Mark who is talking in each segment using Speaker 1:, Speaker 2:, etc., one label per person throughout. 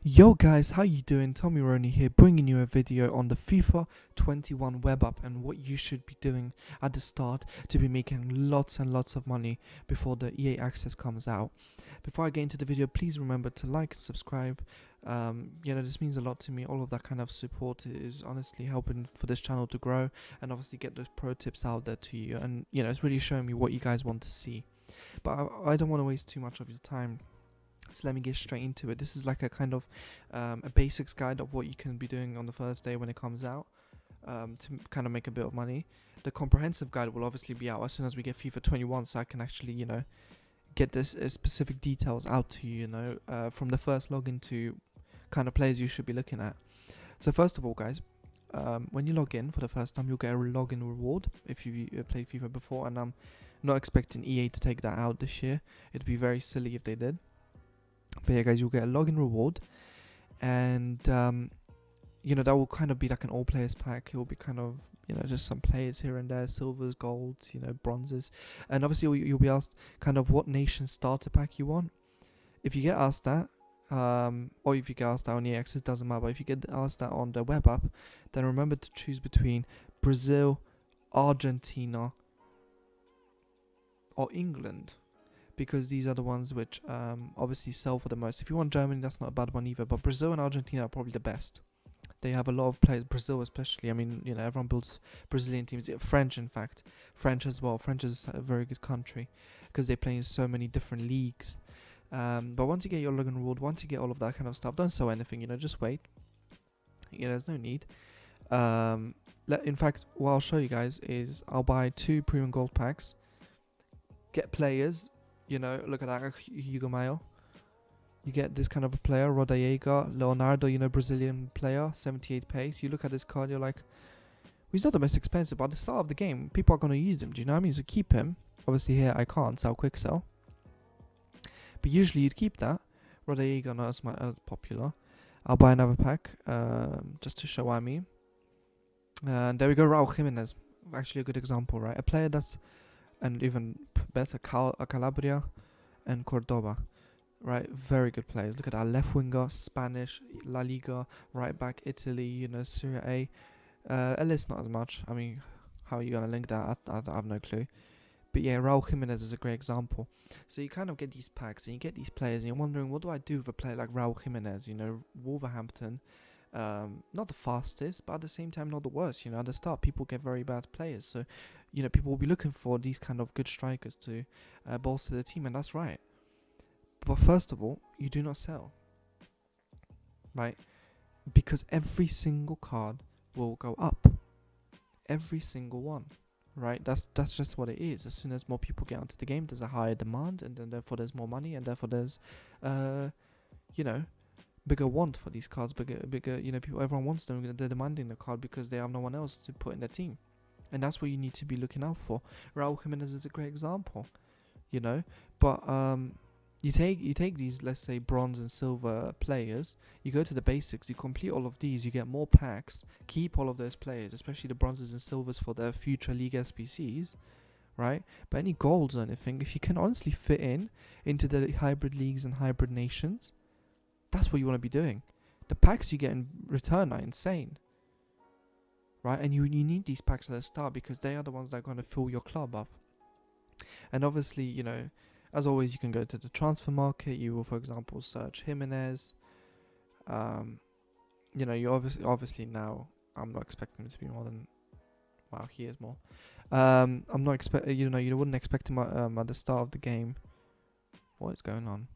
Speaker 1: Yo guys, how you doing? Tommy Roney here, bringing you a video on the FIFA 21 web app and what you should be doing at the start to be making lots and lots of money before the EA access comes out. Before I get into the video, please remember to like and subscribe. This means a lot to me. All of that kind of support is honestly helping for this channel to grow and obviously get those pro tips out there to you. And it's really showing me what you guys want to see. But I don't want to waste too much of your time. So let me get straight into it. This is like a kind of a basics guide of what you can be doing on the first day when it comes out to kind of make a bit of money. The comprehensive guide will obviously be out as soon as we get FIFA 21, so I can actually, get this specific details out to you, from the first login to kind of players you should be looking at. So first of all, guys, when you log in for the first time, you'll get a login reward if you played FIFA before, and I'm not expecting EA to take that out this year. It'd be very silly if they did. But yeah, guys, you'll get a login reward, and that will kind of be like an all players pack. It will be kind of just some players here and there, silvers, golds, bronzes, and obviously you'll be asked kind of what nation starter pack you want. If you get asked that, or if you get asked that on EX, it doesn't matter. But if you get asked that on the web app, then remember to choose between Brazil, Argentina, or England, because these are the ones which obviously sell for the most. If you want Germany, that's not a bad one either, but Brazil and Argentina are probably the best. They have a lot of players, Brazil especially. I mean, everyone builds Brazilian teams. French, in fact. French as well. French is a very good country because they play in so many different leagues. But once you get your login reward, once you get all of that kind of stuff, don't sell anything, just wait. There's no need. In fact, what I'll show you guys is I'll buy 2 premium gold packs, get players. Look at that, Hugo Mayo. You get this kind of a player, Rodallega, Leonardo, Brazilian player, 78 pace. You look at this card, you're like, well, he's not the most expensive, but at the start of the game, people are going to use him, do you know what I mean? So keep him. Obviously here I can't sell quick sell. But usually you'd keep that. Rodallega not as popular. I'll buy another pack, just to show what I mean. And there we go, Raul Jimenez. Actually a good example, right? A player that's, and even better, Calabria and Cordoba, right? Very good players. Look at our left winger, Spanish, La Liga, right back, Italy, Serie A. Ellis not as much. I mean, how are you going to link that? I have no clue. But yeah, Raul Jimenez is a great example. So you kind of get these packs and you get these players and you're wondering, what do I do with a player like Raul Jimenez? Wolverhampton, not the fastest, but at the same time not the worst. At the start people get very bad players, so people will be looking for these kind of good strikers to bolster the team, and that's right. But first of all, you do not sell, right? Because every single card will go up, every single one, right? That's just what it is. As soon as more people get onto the game, there's a higher demand, and then therefore there's more money, and therefore there's bigger want for these cards, bigger, people, everyone wants them, they're demanding the card because they have no one else to put in their team. And that's what you need to be looking out for. Raul Jimenez is a great example, but you take these, let's say, bronze and silver players, you go to the basics, you complete all of these, you get more packs, keep all of those players, especially the bronzes and silvers for their future league SPCs, right? But any golds or anything, if you can honestly fit into the hybrid leagues and hybrid nations, that's what you want to be doing. The packs you get in return are insane, right? And you need these packs at the start because they are the ones that are going to fill your club up. And obviously, as always, you can go to the transfer market. You will, for example, search Jimenez. You obviously now, I'm not expecting him to be more than, wow, he is more. I'm not you wouldn't expect him at the start of the game. What is going on?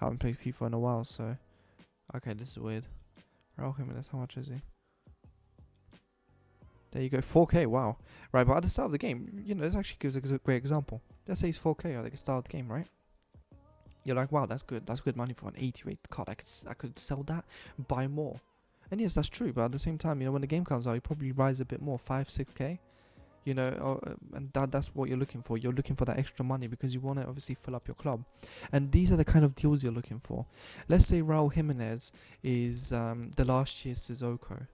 Speaker 1: Haven't played FIFA in a while, so okay, this is weird. Raul Jimenez, how much is he? There you go, 4k, wow. Right, but at the start of the game, this actually gives a great example. Let's say it's 4k at the start of the game, right? You're like, wow, that's good money for an 80 rated card. I could sell that, buy more. And yes, that's true, but at the same time, when the game comes out, you probably rise a bit more, 5-6k. And that's what you're looking for. You're looking for that extra money because you want to obviously fill up your club. And these are the kind of deals you're looking for. Let's say Raul Jimenez is the last year's Sissoko,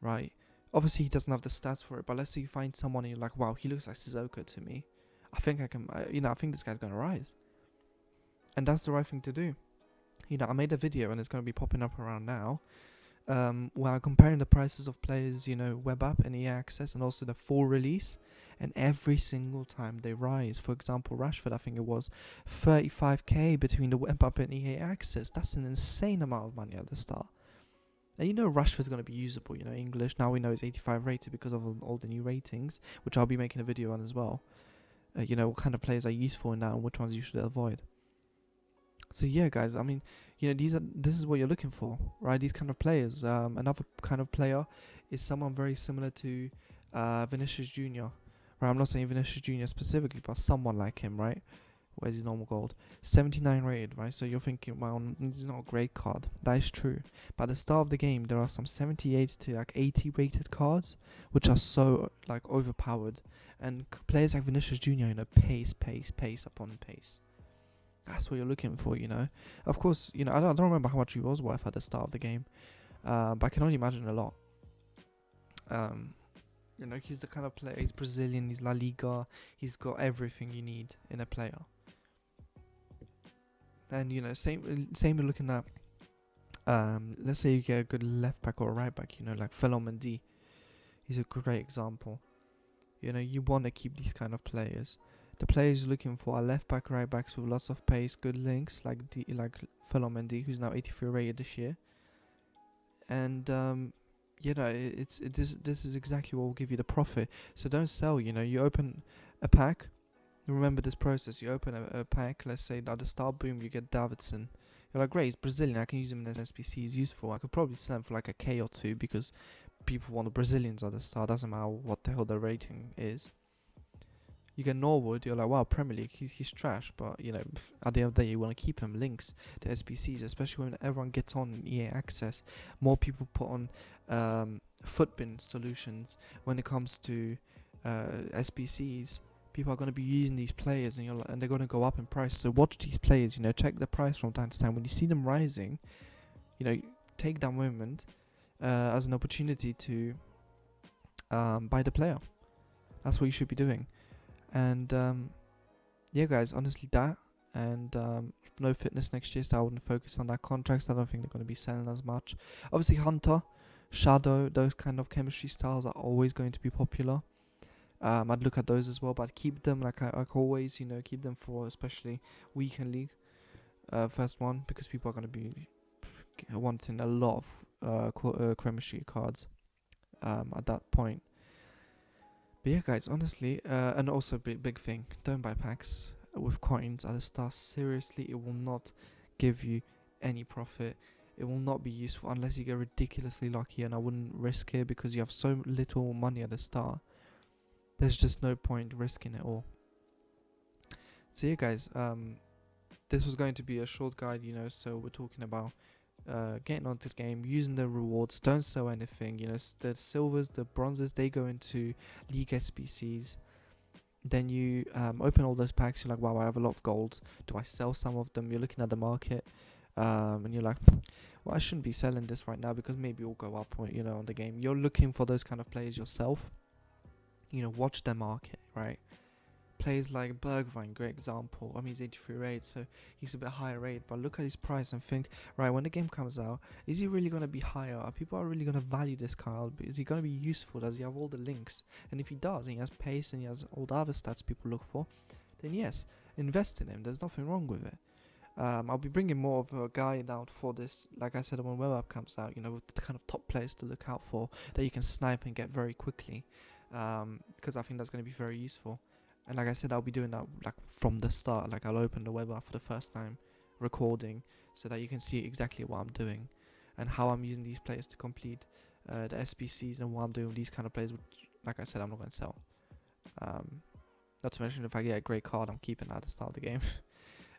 Speaker 1: right? Obviously, he doesn't have the stats for it, but let's say you find someone and you're like, wow, he looks like Sissoko to me. I think I think this guy's going to rise. And that's the right thing to do. You know, I made a video and it's going to be popping up around now, where I'm comparing the prices of players, you know, web app and EA access, and also the full release. And every single time they rise. For example, Rashford, I think it was 35k between the web app and EA access. That's an insane amount of money at the start. And you know Rashford's going to be usable, you know, English. Now we know it's 85 rated because of all the new ratings, which I'll be making a video on as well. You know, what kind of players are useful in that and which ones you should avoid. So yeah, guys, I mean, you know, this is what you're looking for, right? These kind of players. Another kind of player is someone very similar to Vinicius Jr. Right, I'm not saying Vinicius Jr. specifically, but someone like him, right? Where's his normal gold? 79 rated, right? So you're thinking, well, this is not a great card. That is true. But at the start of the game, there are some 78 to like 80 rated cards, which are so like overpowered. And players like Vinicius Jr., you know, pace upon pace. That's what you're looking for, you know. Of course, you know, I don't remember how much he was worth at the start of the game, but I can only imagine a lot. You know, he's the kind of player. He's Brazilian. He's La Liga. He's got everything you need in a player. And you know, same with looking at. Let's say you get a good left back or a right back. You know, like Mendy. He's a great example. You know, you want to keep these kind of players. The players you're looking for are left back, right backs with lots of pace, good links, like Mendy, who's now 83 rated this year. And you know, this is exactly what will give you the profit. So don't sell. You know, you open a pack. Remember this process. You open a pack. Let's say at the start, boom, you get Davidson. You're like, great, he's Brazilian. I can use him in SBC. He's useful. I could probably sell him for like a K or two because people want the Brazilians at the start. Doesn't matter what the hell their rating is. You get Norwood, you're like, wow, Premier League, he's trash. But, you know, at the end of the day, you want to keep him. Links to SBCs, especially when everyone gets on in EA Access. More people put on footbin solutions when it comes to SBCs. People are going to be using these players, and they're going to go up in price. So watch these players, you know, check the price from time to time. When you see them rising, you know, take that moment as an opportunity to buy the player. That's what you should be doing. And yeah, guys, honestly, that and no fitness next year, so I wouldn't focus on that contracts. I don't think they're going to be selling as much. Obviously, Hunter, Shadow, those kind of chemistry styles are always going to be popular. I'd look at those as well, but keep them like always, you know, keep them for especially weekend league, first one, because people are going to be wanting a lot of chemistry cards at that point. But yeah, guys, honestly, and also big thing, don't buy packs with coins at the start. Seriously, it will not give you any profit. It will not be useful unless you get ridiculously lucky, and I wouldn't risk it because you have so little money at the start. There's just no point risking it all. So yeah, guys, this was going to be a short guide, you know, so we're talking about getting onto the game, using the rewards, don't sell anything, you know, the silvers, the bronzes, they go into league SBCs. Then you open all those packs, you're like, wow, I have a lot of golds, do I sell some of them? You're looking at the market, and you're like, well, I shouldn't be selling this right now because maybe it will go up, you know, on the game. You're looking for those kind of players yourself, you know, watch the market, right? Players like Bergwijn, great example. I mean, he's 83 rated, so he's a bit higher rated. But look at his price and think, right, when the game comes out, is he really going to be higher? Are people really going to value this card? Is he going to be useful? Does he have all the links? And if he does, and he has pace and he has all the other stats people look for, then yes, invest in him. There's nothing wrong with it. I'll be bringing more of a guide out for this, like I said, when web app comes out, you know, with the kind of top players to look out for that you can snipe and get very quickly, because I think that's going to be very useful. And like I said, I'll be doing that like from the start. Like I'll open the web app for the first time, recording, so that you can see exactly what I'm doing and how I'm using these players to complete the SBCs and what I'm doing with these kind of players, which, like I said, I'm not going to sell. Not to mention if I get a great card, I'm keeping that at the start of the game.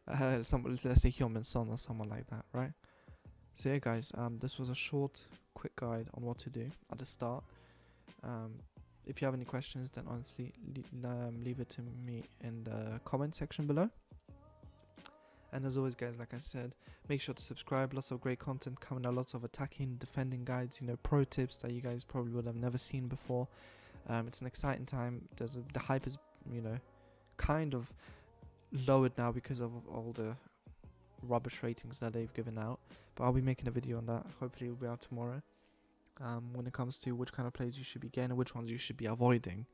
Speaker 1: Let's say Human Son or someone like that, right? So yeah, guys, this was a short, quick guide on what to do at the start. If you have any questions, then honestly leave it to me in the comment section below. And as always, guys, like I said, make sure to subscribe. Lots of great content coming out, lots of attacking, defending guides, you know, pro tips that you guys probably would have never seen before. It's an exciting time. The hype is, you know, kind of lowered now because of all the rubbish ratings that they've given out. But I'll be making a video on that. Hopefully it will be out tomorrow. When it comes to which kind of players you should be getting and which ones you should be avoiding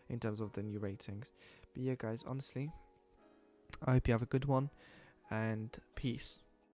Speaker 1: in terms of the new ratings. But yeah, guys, honestly, I hope you have a good one, and peace.